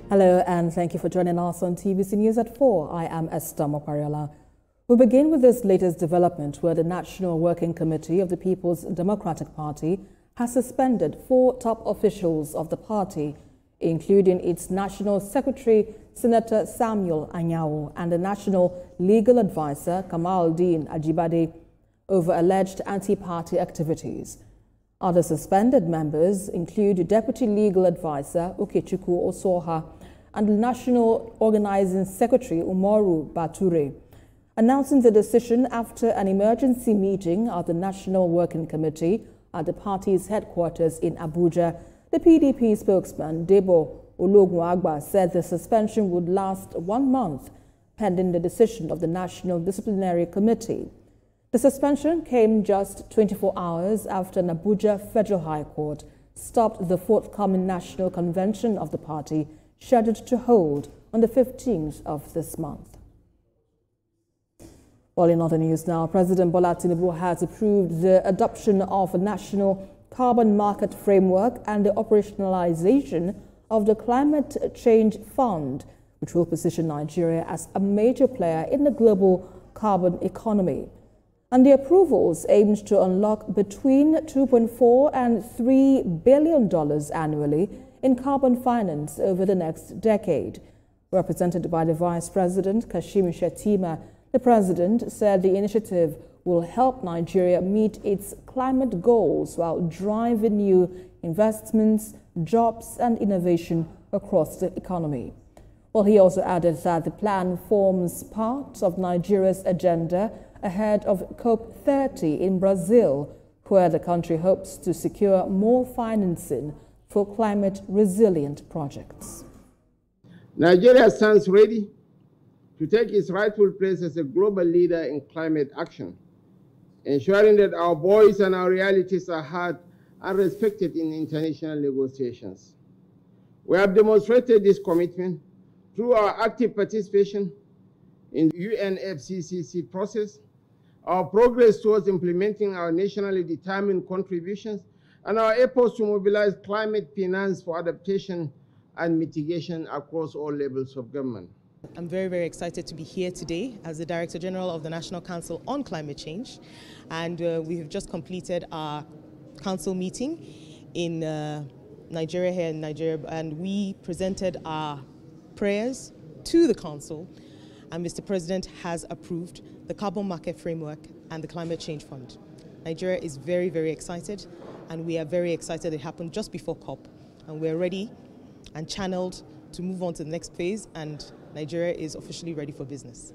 Hello and thank you for joining us on TVC News at 4. I am Esther Mopariola. We begin with this latest development where the National Working Committee of the People's Democratic Party has suspended 4 top officials of the party, including its National Secretary, Senator Samuel Anyanwu, and the National Legal Advisor, Kamaldeen Ajibade, over alleged anti-party activities. Other suspended members include Deputy Legal Advisor Okechukwu Osoha and the National Organizing Secretary Umoru Bature. Announcing the decision after an emergency meeting of the National Working Committee at the party's headquarters in Abuja, the PDP spokesman Debo Ologunagba said the suspension would last 1 month, pending the decision of the National Disciplinary Committee. The suspension came just 24 hours after an Abuja Federal High Court stopped the forthcoming National Convention of the party, scheduled to hold on the 15th of this month. Well, in other news now, President Bola Tinubu has approved the adoption of a national carbon market framework and the operationalization of the Climate Change Fund, which will position Nigeria as a major player in the global carbon economy. And the approvals aimed to unlock between $2.4 and $3 billion annually in carbon finance over the next decade. Represented by the Vice President, Kashim Shettima, the President said the initiative will help Nigeria meet its climate goals while driving new investments, jobs and innovation across the economy. Well, he also added that the plan forms part of Nigeria's agenda ahead of COP30 in Brazil, where the country hopes to secure more financing for climate-resilient projects. Nigeria stands ready to take its rightful place as a global leader in climate action, ensuring that our voice and our realities are heard and respected in international negotiations. We have demonstrated this commitment through our active participation in the UNFCCC process, our progress towards implementing our nationally determined contributions, and our efforts to mobilize climate finance for adaptation and mitigation across all levels of government. I'm very, very excited to be here today as the Director General of the National Council on Climate Change. And we have just completed our council meeting in Nigeria, here in Nigeria, and we presented our prayers to the council, and Mr. President has approved the carbon market framework and the climate change fund. Nigeria is very, very excited, and we are very excited it happened just before COP, and we're ready and channeled to move on to the next phase, and Nigeria is officially ready for business.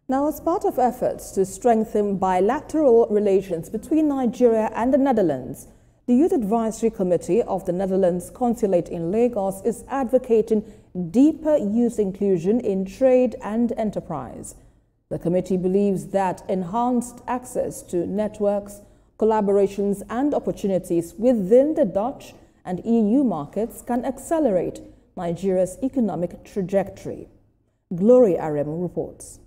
Now, as part of efforts to strengthen bilateral relations between Nigeria and the Netherlands, the Youth Advisory Committee of the Netherlands Consulate in Lagos is advocating deeper youth inclusion in trade and enterprise. The committee believes that enhanced access to networks, collaborations and opportunities within the Dutch and EU markets can accelerate Nigeria's economic trajectory. Glory Aremu reports.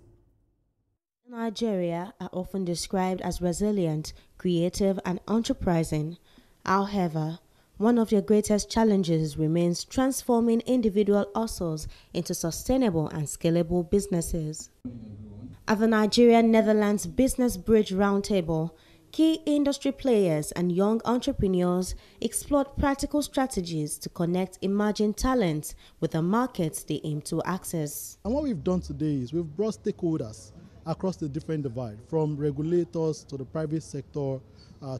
Nigeria are often described as resilient, creative and enterprising. However, one of their greatest challenges remains transforming individual hustles into sustainable and scalable businesses. At the Nigeria-Netherlands Business Bridge Roundtable, key industry players and young entrepreneurs explored practical strategies to connect emerging talents with the markets they aim to access. And what we've done today is we've brought stakeholders across the different divide, from regulators to the private sector,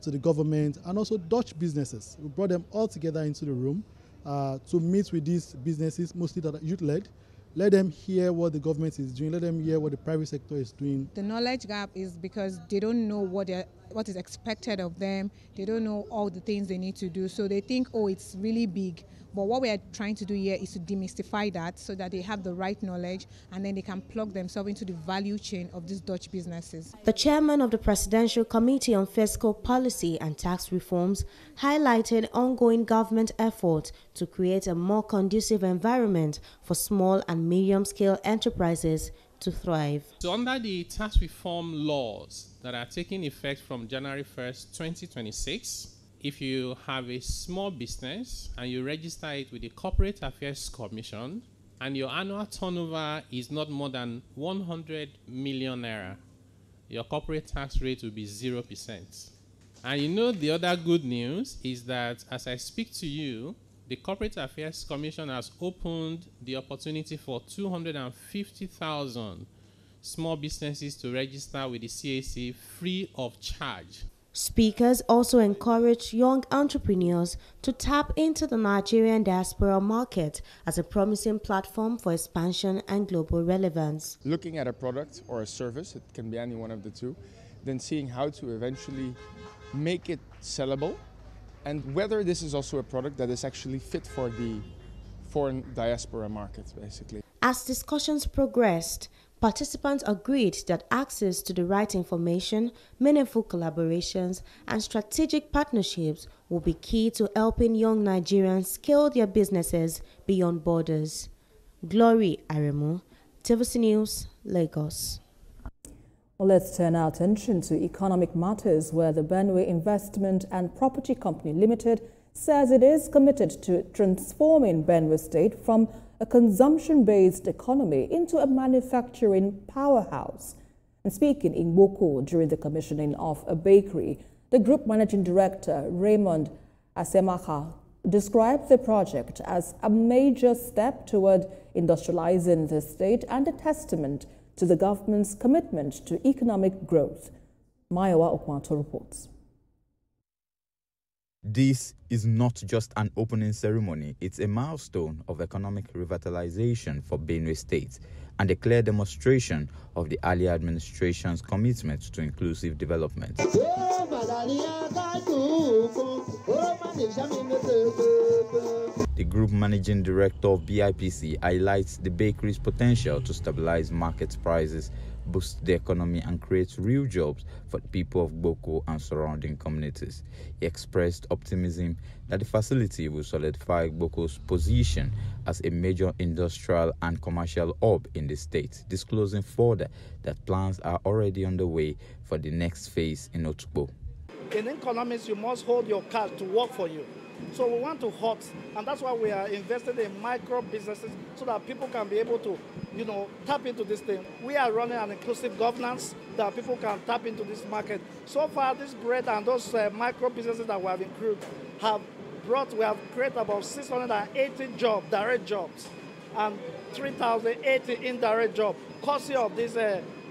to the government, and also Dutch businesses. We brought them all together into the room to meet with these businesses, mostly that are youth-led. Let them hear what the government is doing. Let them hear what the private sector is doing. The knowledge gap is because they don't know what is expected of them. They don't know all the things they need to do. So they think, oh, it's really big. But what we are trying to do here is to demystify that so that they have the right knowledge and then they can plug themselves into the value chain of these Dutch businesses. The chairman of the Presidential Committee on Fiscal Policy and Tax Reforms highlighted ongoing government efforts to create a more conducive environment for small and medium-scale enterprises to thrive. So under the tax reform laws that are taking effect from January 1st, 2026, if you have a small business and you register it with the Corporate Affairs Commission and your annual turnover is not more than 100 million naira, your corporate tax rate will be 0%. And you know the other good news is that as I speak to you, the Corporate Affairs Commission has opened the opportunity for 250,000 small businesses to register with the CAC free of charge. Speakers also encouraged young entrepreneurs to tap into the Nigerian diaspora market as a promising platform for expansion and global relevance. Looking at a product or a service, it can be any one of the two, then seeing how to eventually make it sellable and whether this is also a product that is actually fit for the foreign diaspora market, basically. As discussions progressed, participants agreed that access to the right information, meaningful collaborations, and strategic partnerships will be key to helping young Nigerians scale their businesses beyond borders. Glory Aremu, TVC News, Lagos. Well, let's turn our attention to economic matters, where the Benue Investment and Property Company Limited says it is committed to transforming Benue State from a consumption-based economy into a manufacturing powerhouse. And speaking in Boko during the commissioning of a bakery, the group managing director, Raymond Asemaka, described the project as a major step toward industrializing the state and a testament to the government's commitment to economic growth. Mayowa Okwato reports. This is not just an opening ceremony, it's a milestone of economic revitalization for Benue State and a clear demonstration of the earlier administration's commitment to inclusive development. The group managing director of BIPC highlights the bakery's potential to stabilize market prices, boost the economy and create real jobs for the people of Boko and surrounding communities. He expressed optimism that the facility will solidify Boko's position as a major industrial and commercial hub in the state, disclosing further that plans are already underway for the next phase in Otukpo. In economics, you must hold your cash to work for you. So we want to hot, and that's why we are invested in micro businesses so that people can be able to, tap into this thing. We are running an inclusive governance that people can tap into this market. So far, this bread and those micro businesses that we have included we have created about 680 jobs, direct jobs, and 3,080 indirect jobs, courtesy of this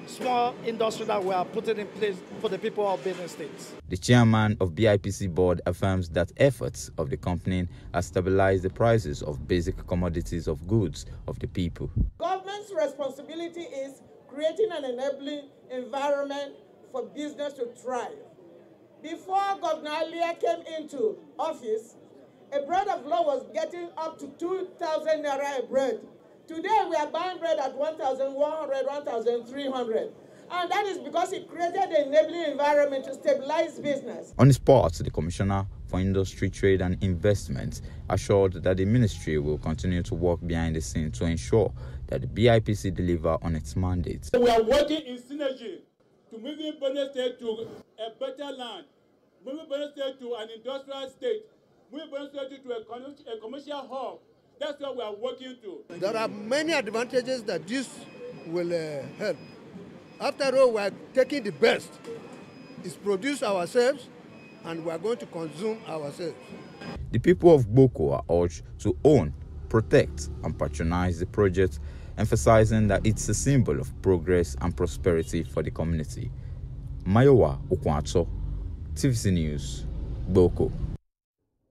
small industry that we are putting in place for the people of Benue State. The chairman of BIPC board affirms that efforts of the company have stabilized the prices of basic commodities of goods of the people. Government's responsibility is creating an enabling environment for business to thrive. Before Governor Alia came into office, a bread of law was getting up to 2,000 naira a bread. Today, we are buying bread at 1,100, 1,300. And that is because it created an enabling environment to stabilize business. On his part, the Commissioner for Industry, Trade and Investment assured that the ministry will continue to work behind the scenes to ensure that the BIPC deliver on its mandate. We are working in synergy to move Benue State to a better land, move Benue State to an industrial state, move Benue State to a commercial hub. That's what we are working to. There are many advantages that this will help. After all, we are taking the best. It's produced ourselves, and we are going to consume ourselves. The people of Boko are urged to own, protect, and patronize the project, emphasizing that it's a symbol of progress and prosperity for the community. Mayowa Okwato, TVC News, Boko.